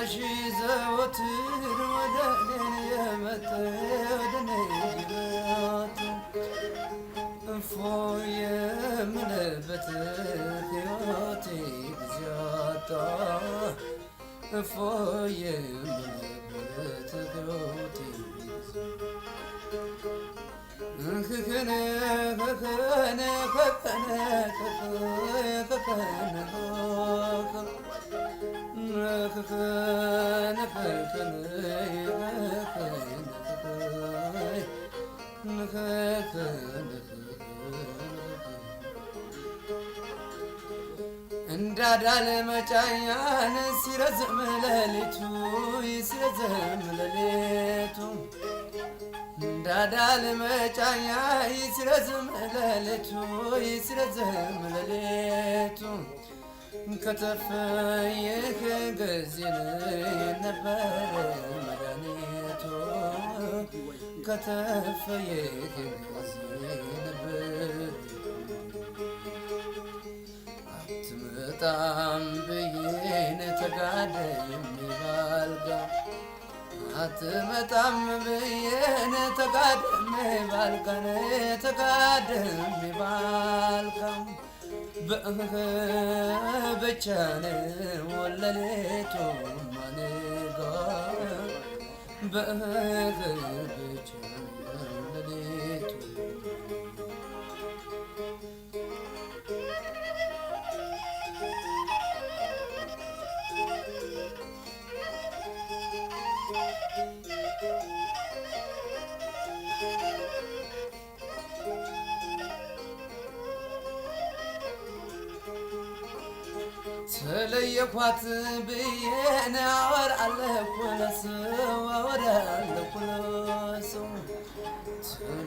ነሽ ዘወትር ወደኔ የመጣ ወደኔ የመጣ እፎይ የምልበት ሕይወቴ ጊዜ አጣ እፎይ የምልበት ሕይወቴ ክክነ ክክነ ክክነ እንዳዳለ መጫኛን ሲረዝም ሌሊቱ ሲረዝም ሌሊቱ እንዳዳለ መጫኛ ሲረዝም ሌሊቱ ሲረዝም ሌሊቱ ከተፈየህ ገዜን ነበር መድኃኒቱ ከተፈየህ ገዜ ነበር አትመጣም ብዬን ተጋደም ባልጋ አትመጣም ብዬን ተጋደም ባልጋን ተጋደም ባልጋ ብቻን ወለሌቱ ማንጋ ብቻን ወለሌቱ ተለየኳት ብዬን አወራለሁ ለሰው አወራለሁ ለሰው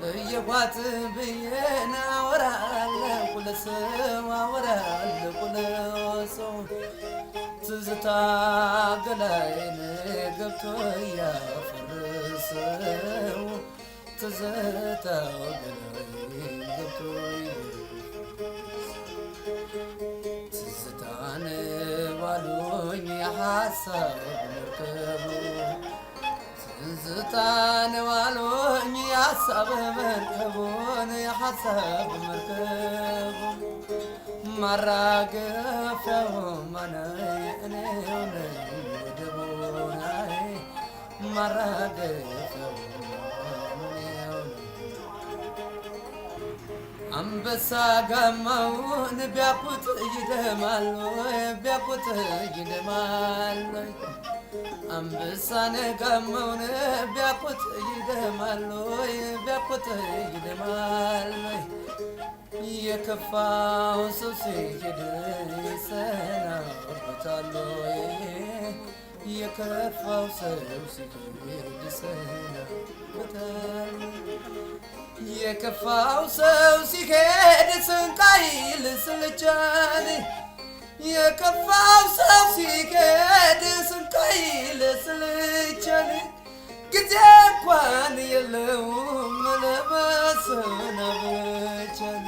ተለየኳት ብዬን አወራለሁ ለሰው አወራለሁ ለሰው ትዝታ ገላዬን ገብቶ ያፈረሰው ትዝታ ገላዬን ገብቶ ትዝታን ዋሉኝ የሐሳብ መርከቡ ትዝታን ዋሉኝ የሐሳብ መርከቡን የሐሳብ መርከቡ ማራገፊያው ማናይ እኔው ነኝ ወደቡናይ ማራገፊያው አንበሳ ጋማውን ቢያኩት ይደማል ቢያኩት ይደማል አንበሳን ጋማውን ቢያኩት ይደማል ቢያኩት ይደማል የከፋው ሰው ሲሄድ ይሰናበታል የከፋው ሰው ሲሄድ ይሰናበታል የከፋው ሰው ሲሄድ ስንቃይል ስልቻን የከፋው ሰው ሲሄድ ስንቃይል ስልቻን ጊዜ እንኳን የለውም ለመሰናበቻን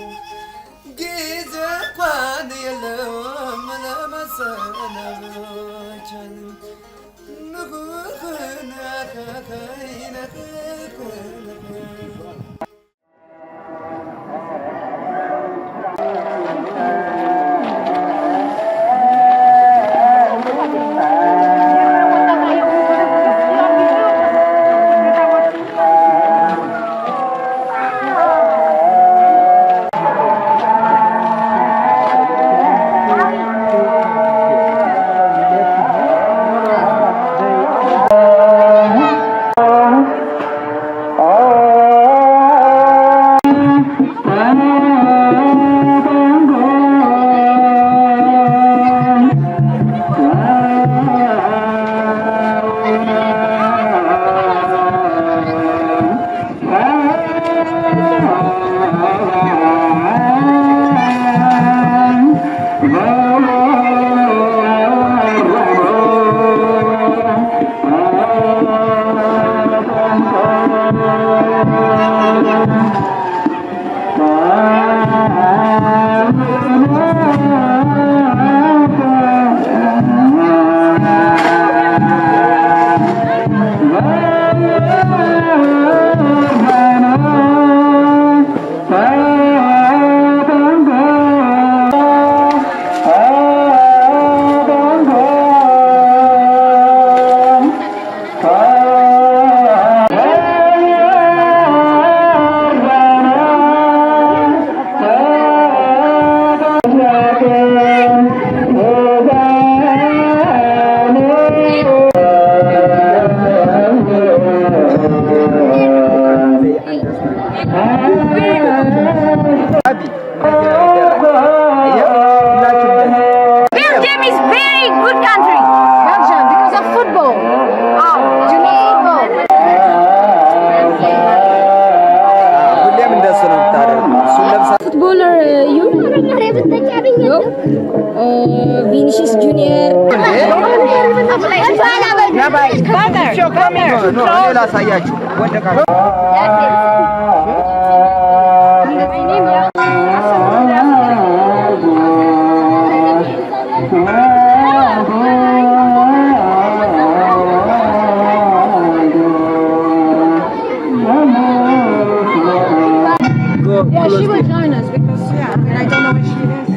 ጊዜ እንኳን የለውም ለመሰናበቻን ንጉህን Vinicius Junior. ላሳያችሁ Yeah, she would join us because I mean I don't know where she is.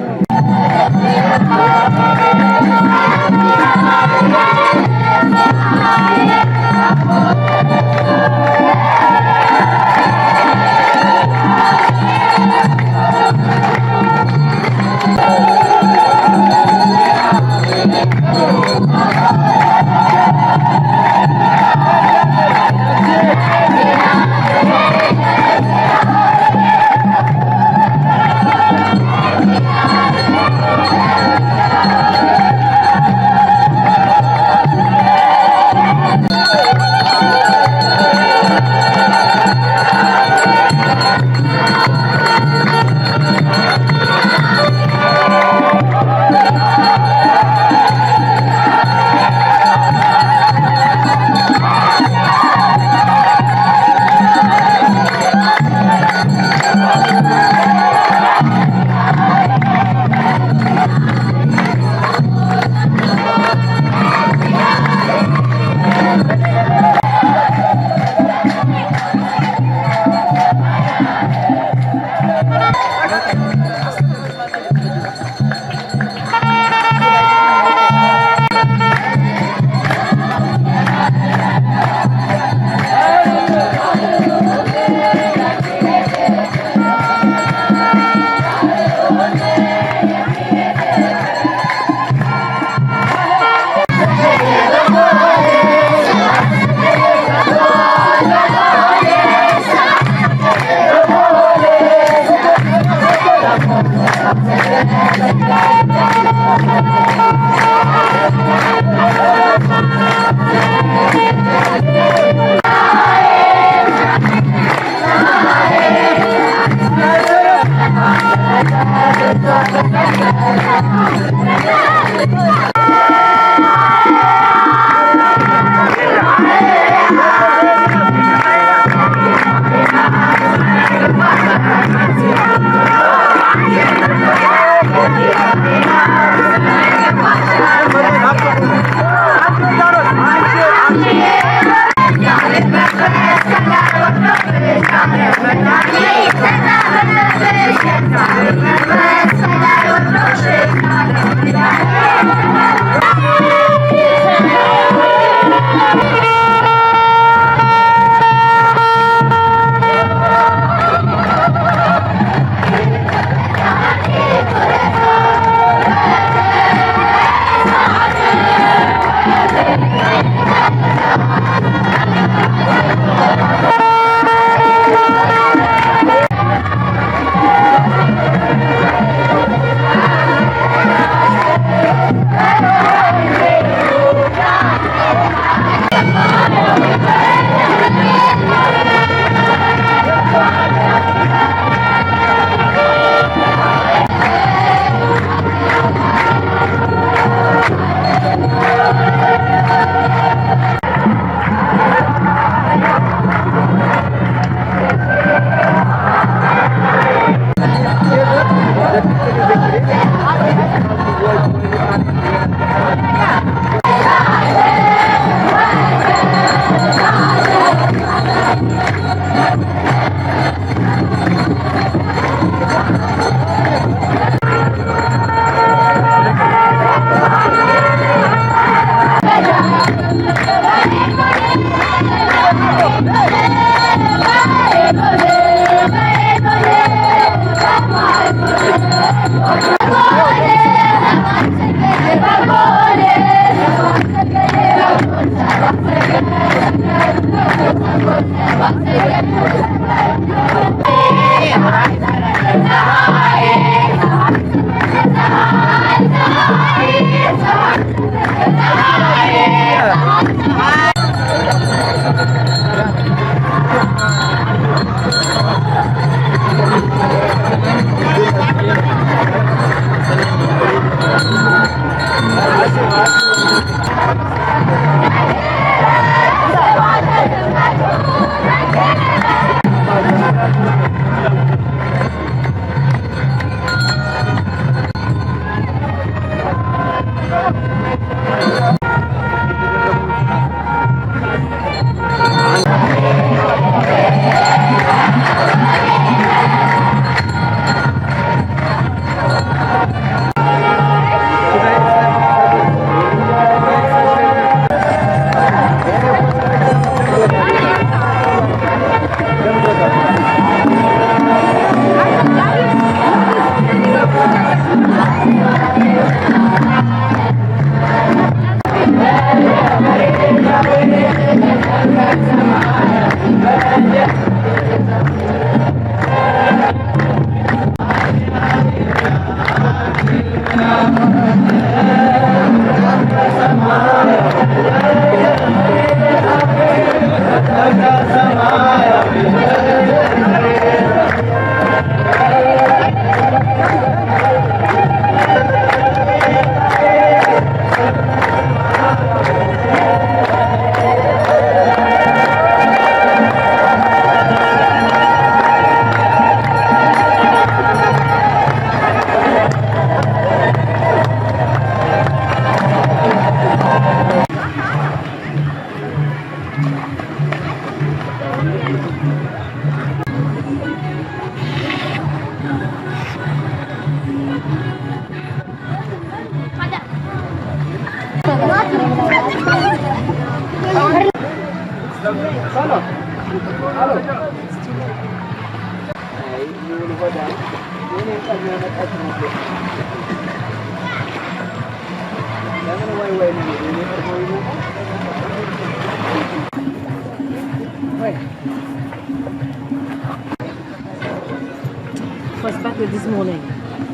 Expected this morning.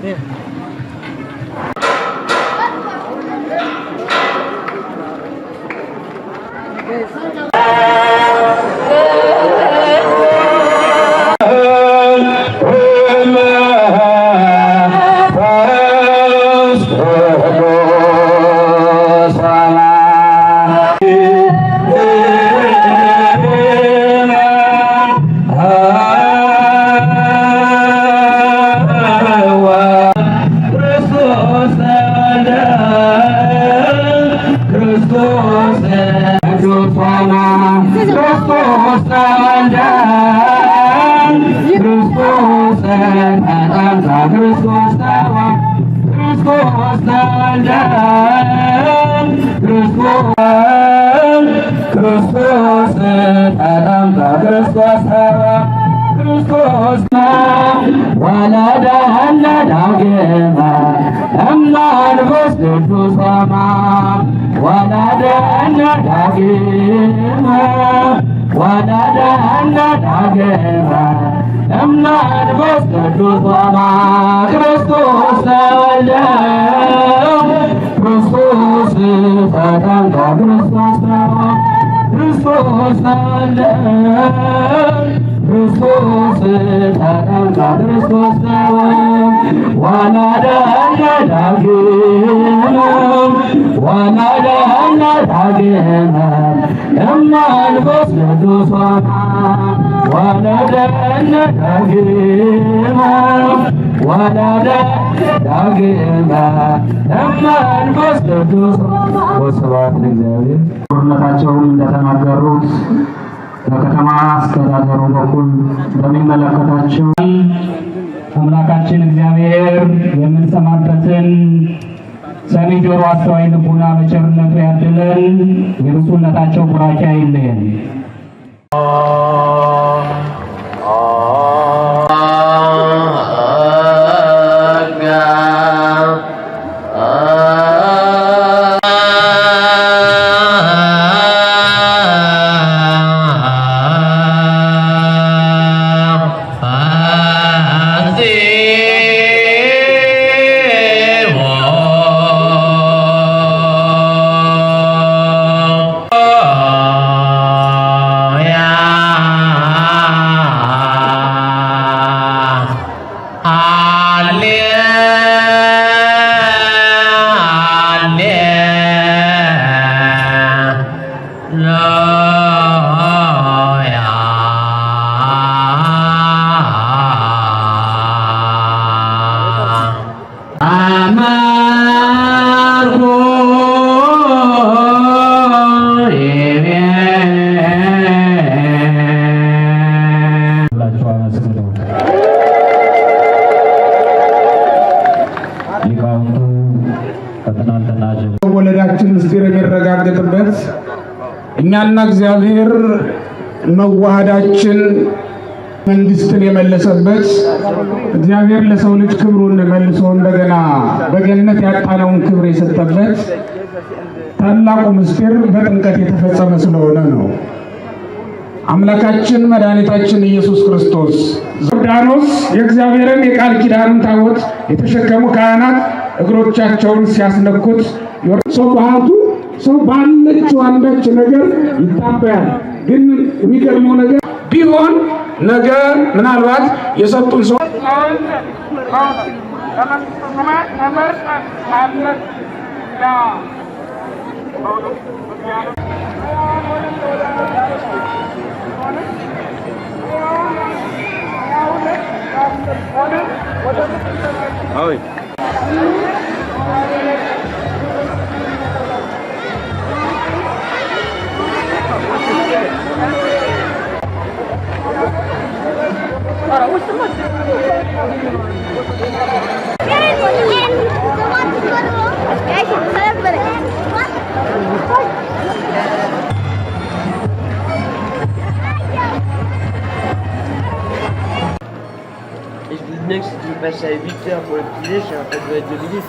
Yeah. ጦርነታቸውን እንደተናገሩት በከተማ አስተዳደሩ በኩል በሚመለከታቸው አምላካችን እግዚአብሔር የምንሰማበትን ሰሚ ጆሮ አስተዋይ ልቡና በቸርነቱ ያድለን። የብፁዕነታቸው ቡራኬ አይለየን። ወለዳችን ምስጢር የሚረጋገጥበት እኛና እግዚአብሔር መዋሃዳችን መንግስትን የመለሰበት እግዚአብሔር ለሰው ልጅ ክብሩን መልሶ እንደገና በገነት ያጣነውን ክብር የሰጠበት ታላቁ ምስጢር በጥምቀት የተፈጸመ ስለሆነ ነው። አምላካችን መድኃኒታችን ኢየሱስ ክርስቶስ ዮርዳኖስ የእግዚአብሔርን የቃል ኪዳኑን ታቦት የተሸከሙ ካህናት እግሮቻቸውን ሲያስነኩት ሰው ባለችው አንዳች ነገር ይታበያል። ግን የሚገርመው ነገር ቢሆን ነገር ምናልባት የሰጡን ሰው passe à 8h pour le petit déj, en fait, ça doit être 2 minutes.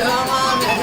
Dama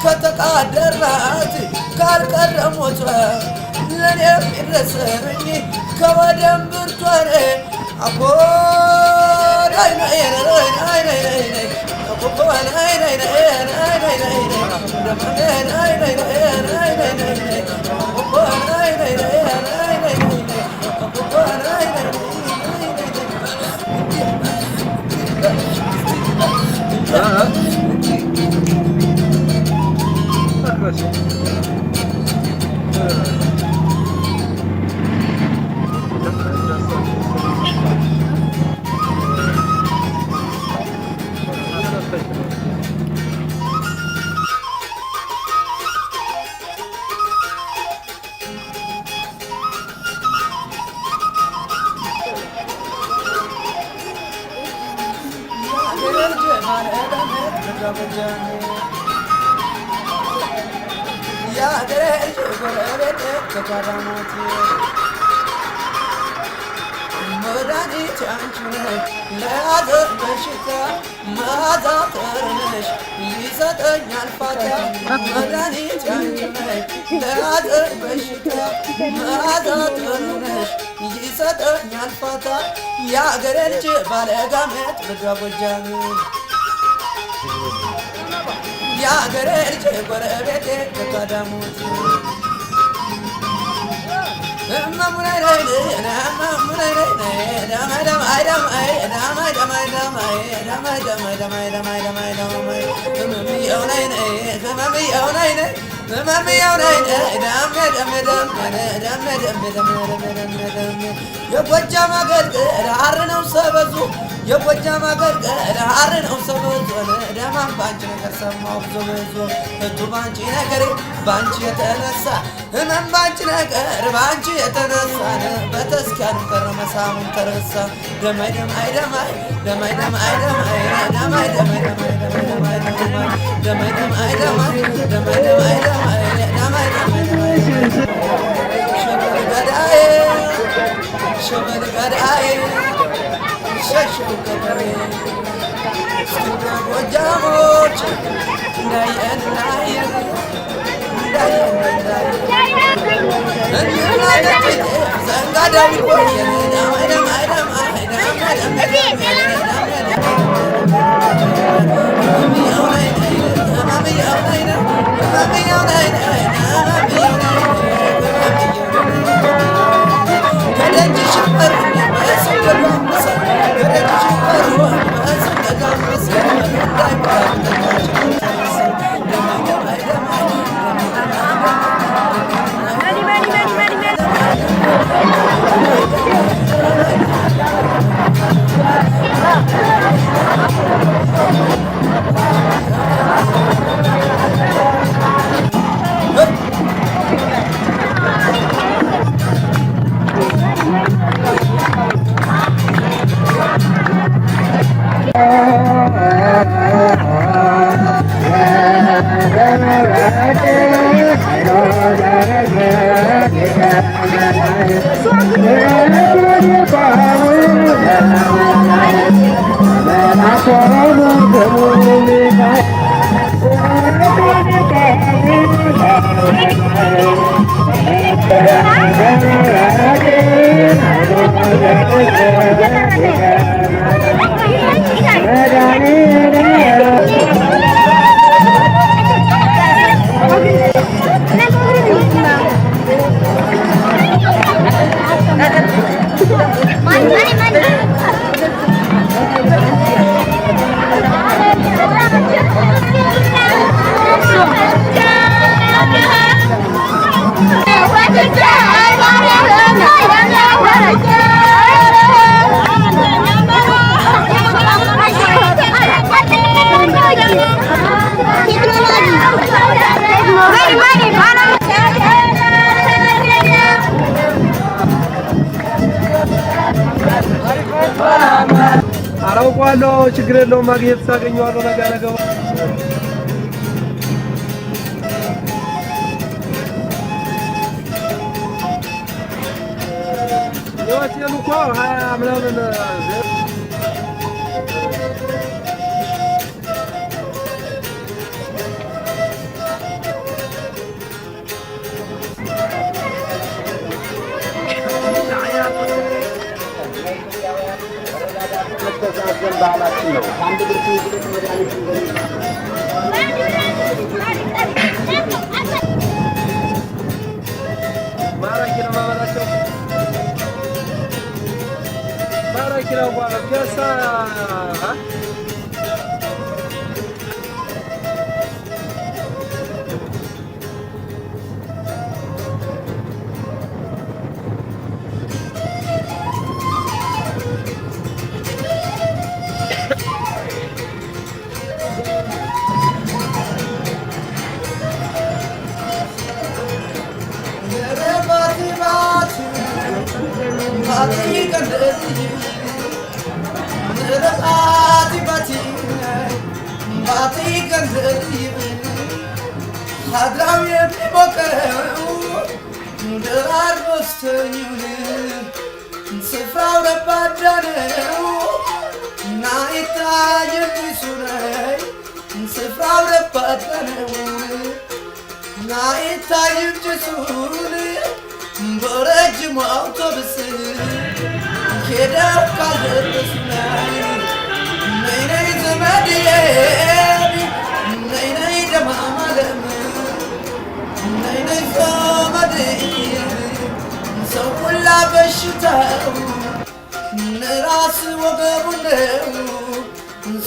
ከተቃደራት ካልቀረሞቷ ለኔም ይድረሰኝ ከወደም ብርቷን አቦ ናይ ናይ ናይ ናይ ናይ ናይ አቦ ናይ ናይ ናይ ናይ ናይ ናይ ደማ ናይ ናይ ናይ ናይ ናይ ናይ አቦ ናይ ናይ ናይ ናይ ናይ ናይ አቦ ናይ ናይ የጎጃም አገልግል አርነው ሰበዙ የጎጃም አገልግል አርነው ሰበዙ ደማም ባንቺ ነገር ሰማሁ ብዙ ብዙ እቱ ባንቺ ነገር ባንቺ የተነሳ ህመም ባንቺ ነገር ባንቺ የተነሳ በተስኪያኑ ከረመ ሳሙን ተረሳ ደማይ ደማይ ደማይ ደማይ ደማይ ደማይ ደማይ ደማይ ደማይ ደማይ ደማይ ደማይ ደማይ ደማይ ደማይ ደማይ ደማይ ደማይ ሸበል ገዳዬ ሸሸው ገዳዬ እስክንድር ጎጃሞች እንዳየን እንዳየን እንዳየን እንዳየን ዘንጋዳዊ ቆየን ደማይ ደማይ ደማይ ደማይ I'm አውቀዋለሁ። ችግር የለውም። ማግኘት ሳገኘዋለሁ ነገ የሆቴሉ እኮ 20 ምናምን ባህላችን ነው። አንድ ብርቱ ይልቅ መድኃኒት ማራኪ ነው ማማራቸው ማራኪ ነው ባላ ፒያሳ ሀድራው የሚሞቀው ድራር በስተኙን ስፍራው ረባዳ ነው እና ይታየን ሱናይ ስፍራው ረባዳ ነው እና ይታየን ጭሱን በረጅሙ አውቶብስ ሄደው ካልደረሱ ላይ ነይ ነይ ዘመድዬ ነይ ነይ ደማማለም ነይ ነይ ዘመድዬ ሰው ሁላ በሽታው ራስ ወገቡ ነው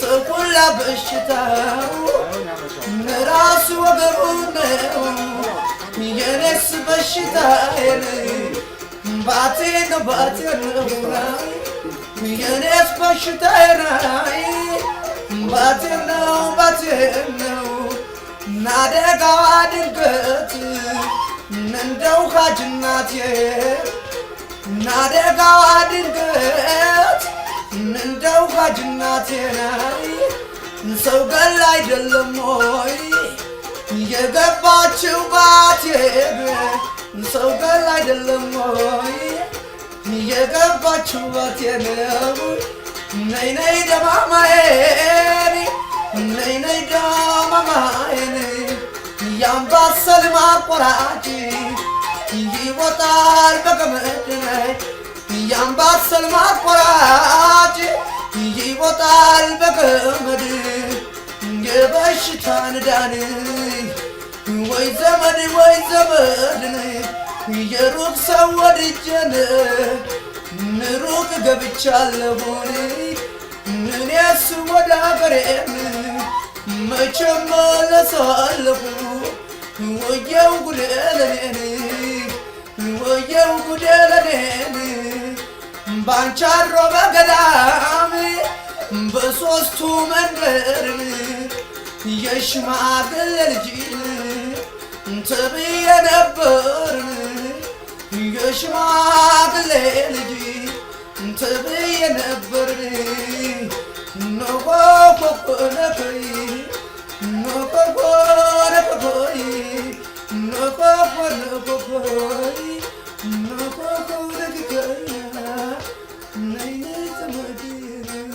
ሰው ሁላ በሽታው ራስ ወገቡ ነው የኔስ በሽታዬን ባቴ ነው የኔስ በሽታዬን ባቴ ነው ናደጋዋ ድንገት እንደው ሀጅናቴ ናደጋዋ ድንገት እንደው ሀጅናቴ ሰው ገል አይደለም ሆይ የገባችው ባቴ ሰው ገል አይደለም ሆይ የገባችው ባቴ ነው ነይ ነይ ደማማዬን ነይ ነይ ደማማዬን ያምባሰል ማቆራጭ ይወጣል በገመድ ያምባሰል ማቆራጭ ይወጣል በገመድ የበሽታ ንዳን ወይ ዘመድ የሩቅ ሰው ወድጀን ሩቅ ገብቻለሁን እኔስ ወደ አገሬን መቼም መለሳለሁ ወየው ጉዴ ለኔን ወየው ጉዴ ለኔን ባንቺ አድሮ በገዳም በሦስቱ መንደርን የሽማግሌ ልጅን ተብዬ ነበርን የሽማግሌ ልጅ ተብዬ ነበርን ኖኮኮነኮይ ኖኮኮነኮይ ኖኮኮነኮይ ኖኮኮነኮይ ነይ ነይ ዘመዴን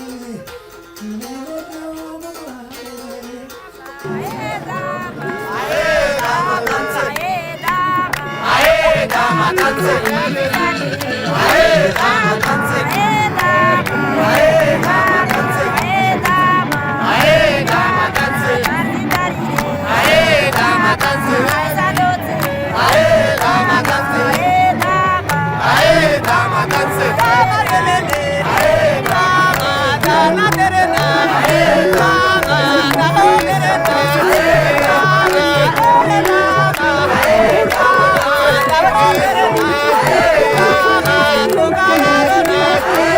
Hey,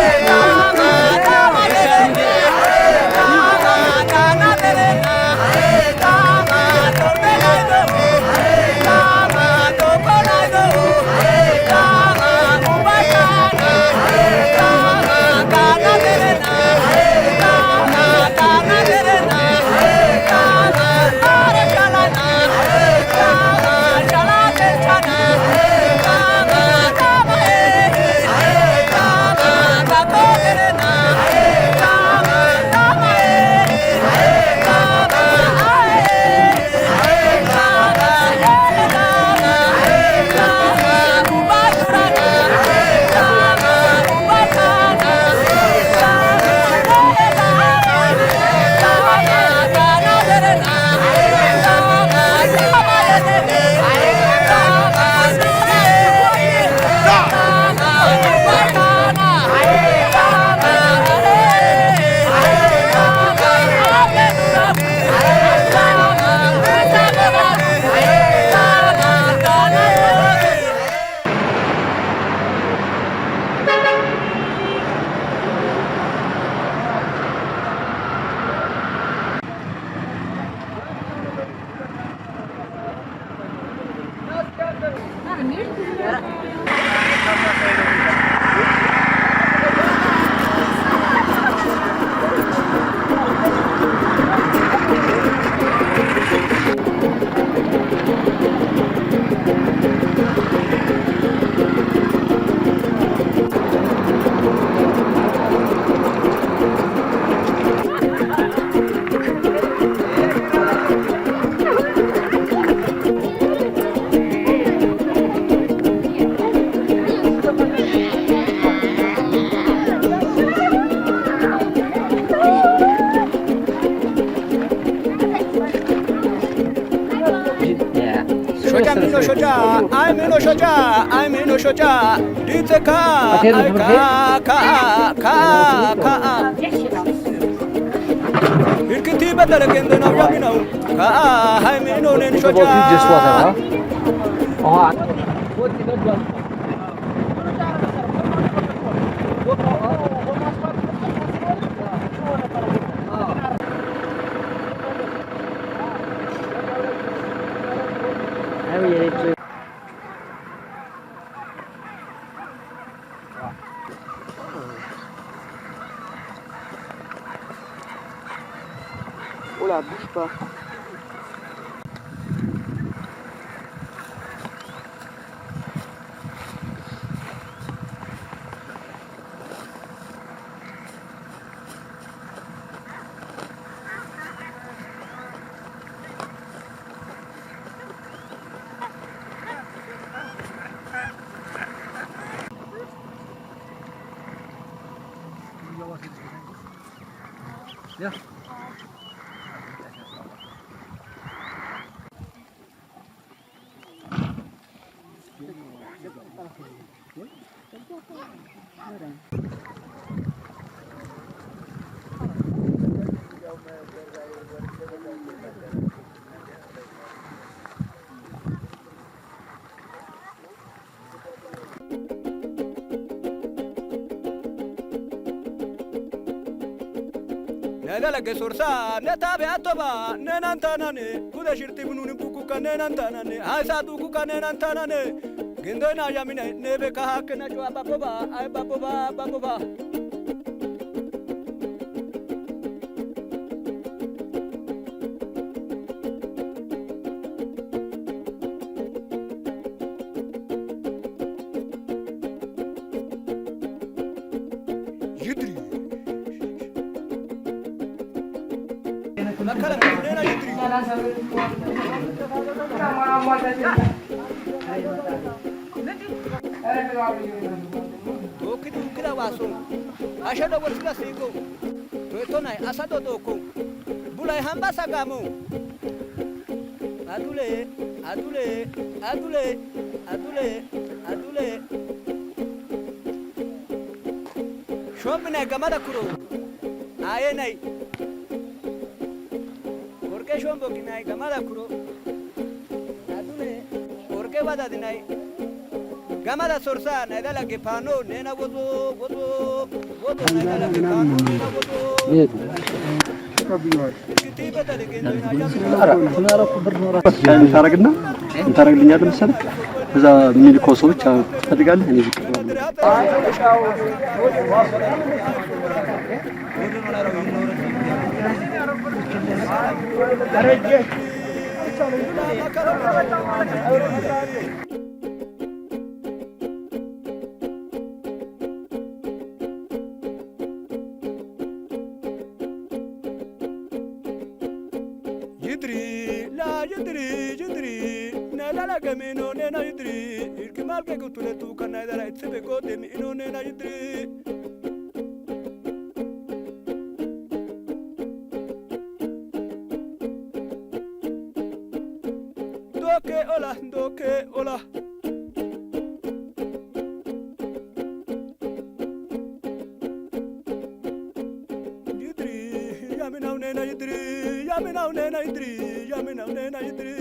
Oh là, bouge pas. Yeah. Nedala ke sorsa neta be atoba nenantanane kuda shirti bununi buku kanenantanane aisa duku kanenantanane gendena yamine nebe kahakena chwa baboba ay baboba Makala nena yitri Toki tukira waso ashada wasila siko Toetonai asado toko Bulai hamba sagamu Adule Shomine gamada kuro Ayenai Shombo kinai gamada kuro adule orke wada dinai gamada sorsa naidala ke pano nena wodo naidala ke pano nena wodo kitiba dale ke ታረግና እንታረግልኛለህ መሰለህ እዛ ሚልኮ ሰዎች ትፈልጋለህ እኔ ዝቅ Yidri nala gamino nena yidri irkimal ke gutule tu kana dala itsebe ko demi ino nena yidri doke ola yidri yaminaw nena yidri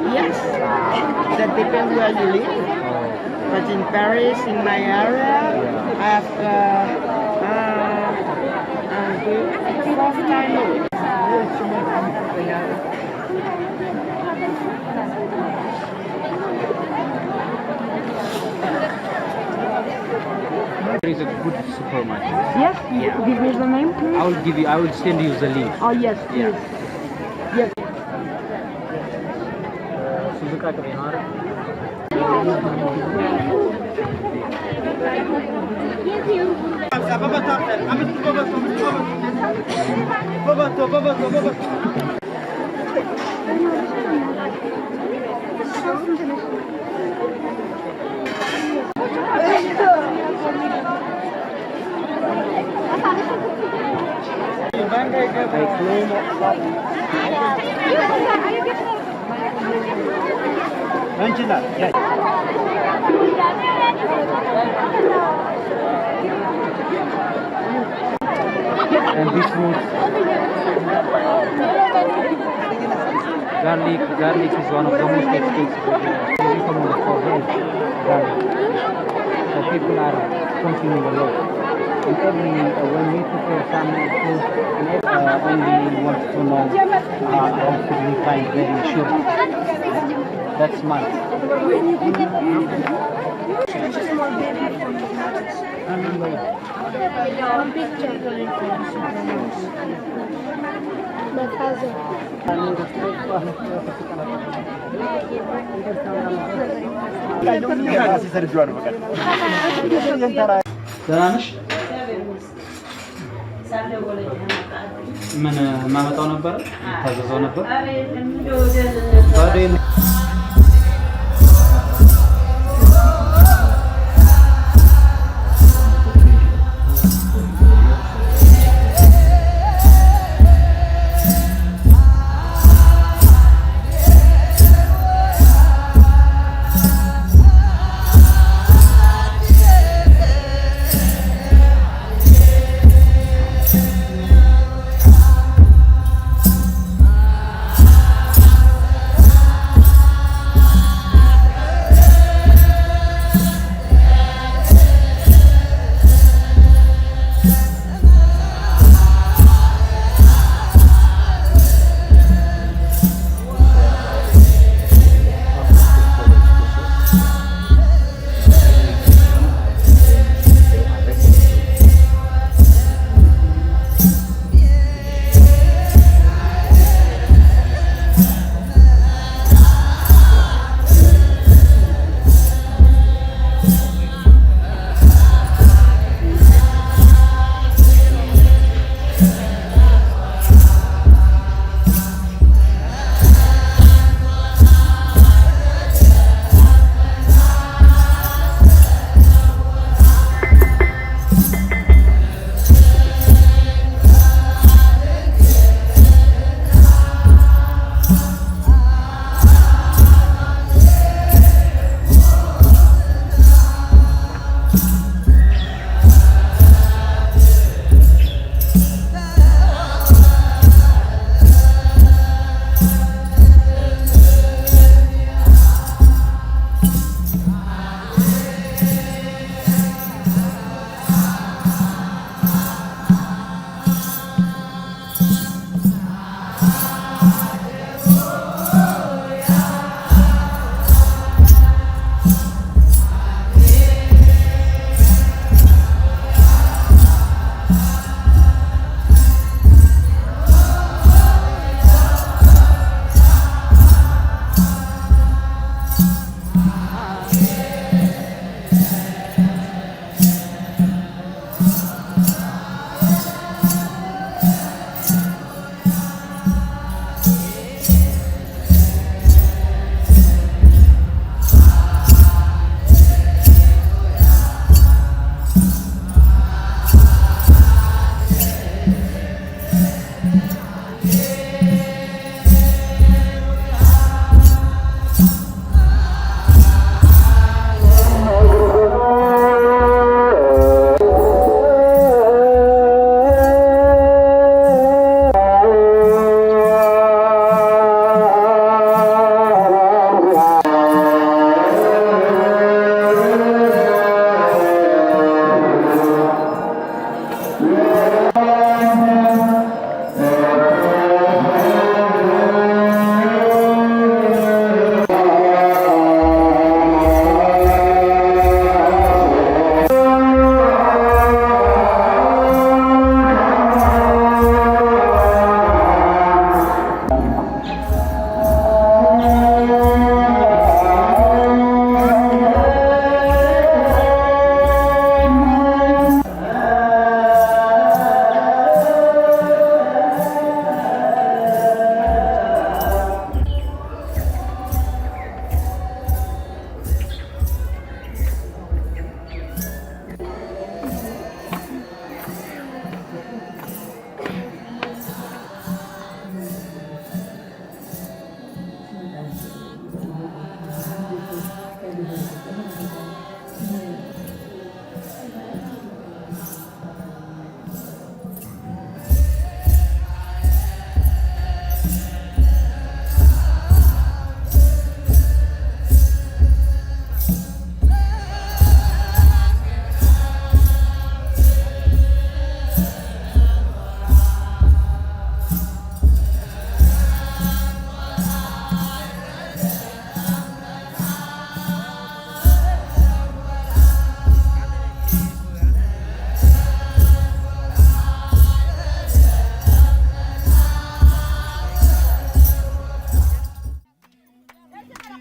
Yes, that depends where you live. But in Paris, in my area, I have fourth time a week. There is a good supermarket. Yes, give me the name, please. I will send you the link. Oh, yes, please. Yes. Suzuka ka bihar. And this food, garlic is one of the most expensive. We recommend for health, garlic. So people are consuming a lot. And when we prepare some food, only want to know how to be find very sure. That's smart. ደህና ነሽ? ምን ማመጣው ነበር? ታዘዘው ነበር?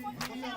Bata,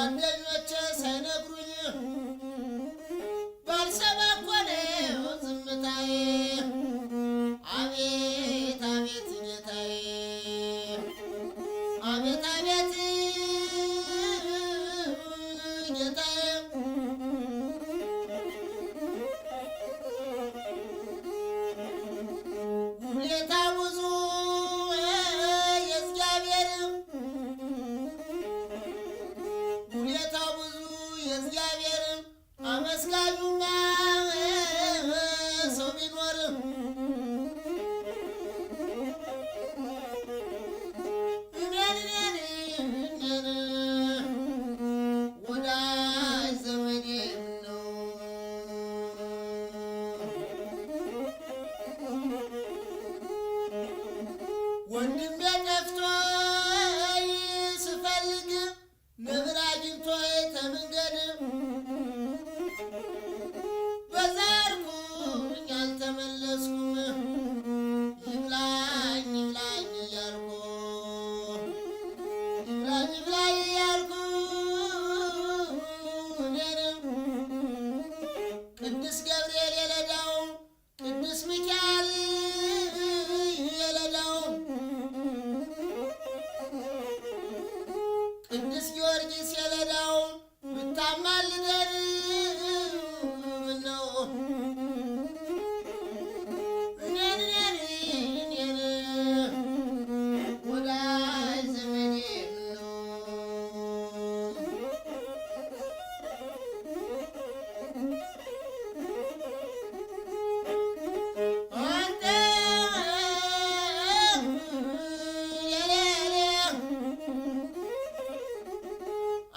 ጓደኞቼ ሳይነግሩኝ ባልሰማ እኮ ነው ዝምታዬ። አቤት አቤት ጌታዬ አቤት አቤት ጌታዬ ሁኔታ ብዙ የእግዚአብሔር ሁኔታ ብዙ የእግዚአብሔር አመስጋኙማ ሰው ቢኖር እኔን ወዳጅ ዘመዴም ነው። ወንድሜ ጠፍቶኝ ስፈልግ ነብር አግኝቶኝ ተመንገድ በዛርኩኝ አልተመለስኩም። ይብላኝ ይብላኝ እያልኩ ይብላኝ ይብላኝ እያልኩ እኔንም ቅዱስ ገብርኤል የለዳው ቅዱስ ሚካኤል የለዳው ቅዱስ ጊዮርጊስ የለዳው ብታማልደን ምነው እኔን ወዳጅ ዘመዴ ምነው አንተ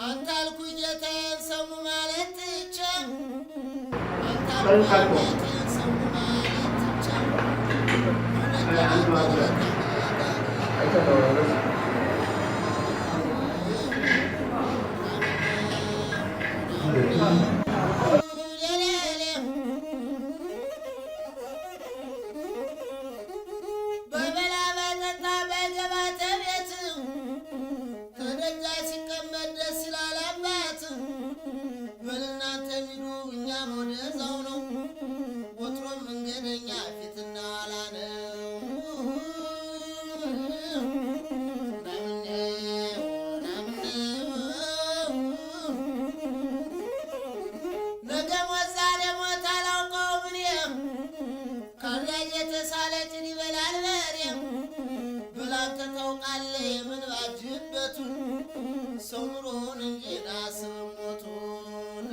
አንተ አልኩኝ ጌታዬን ሰሙ ማለት ትቼ አንተ አልኩኝ ጌታዬን ሰሙ ማለት ትቼ በበላ በጠጣ በገባተ ቤት ከደጃች ሲቀመጥ ደስ ይላል አባት። በል እናንተ ሂዱ እኛም ወደዛው ነው። ወትሮም መንገደኛ ፊትና ኋላ ነው። ነገ ሞት ዛሬ ሞት አላውቀውም እኔ። ካራጅ የተሳለችን ይበላል በሬ። በላንተ ታውቃለህ የምን ባጅበቱን ሰው ኑሮውን እንጂ ናስብ ሞቱን።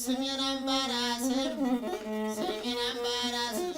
ስሜን አምባራስር ስሜን አምባራስር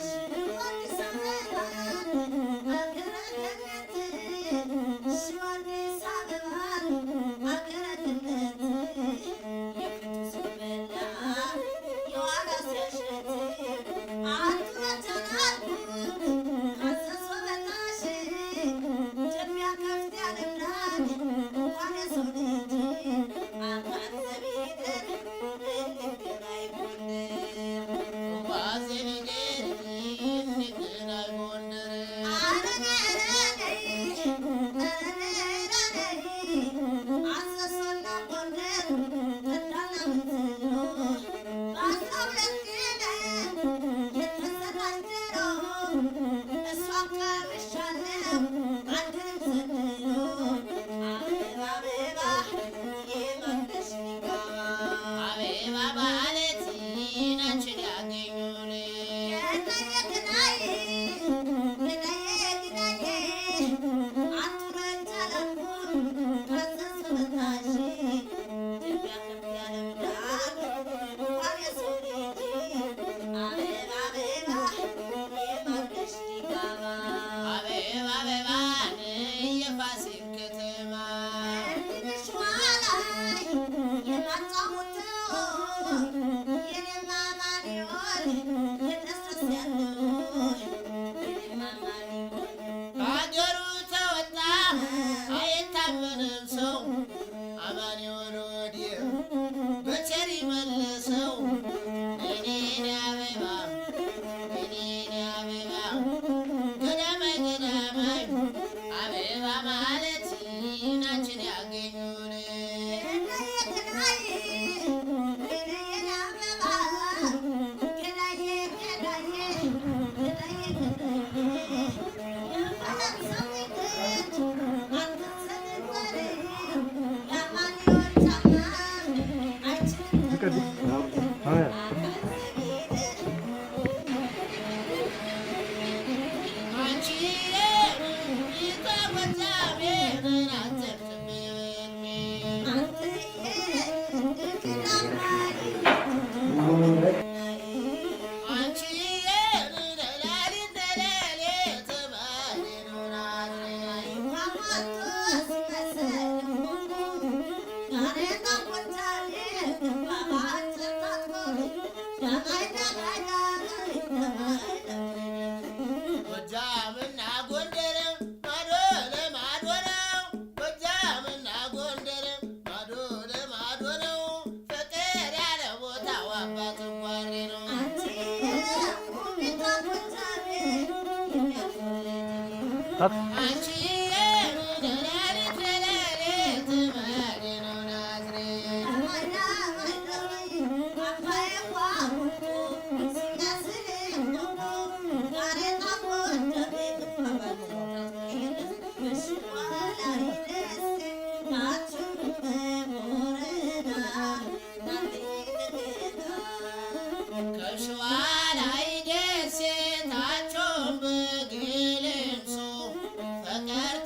ፍቅር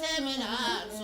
ተመላልሶ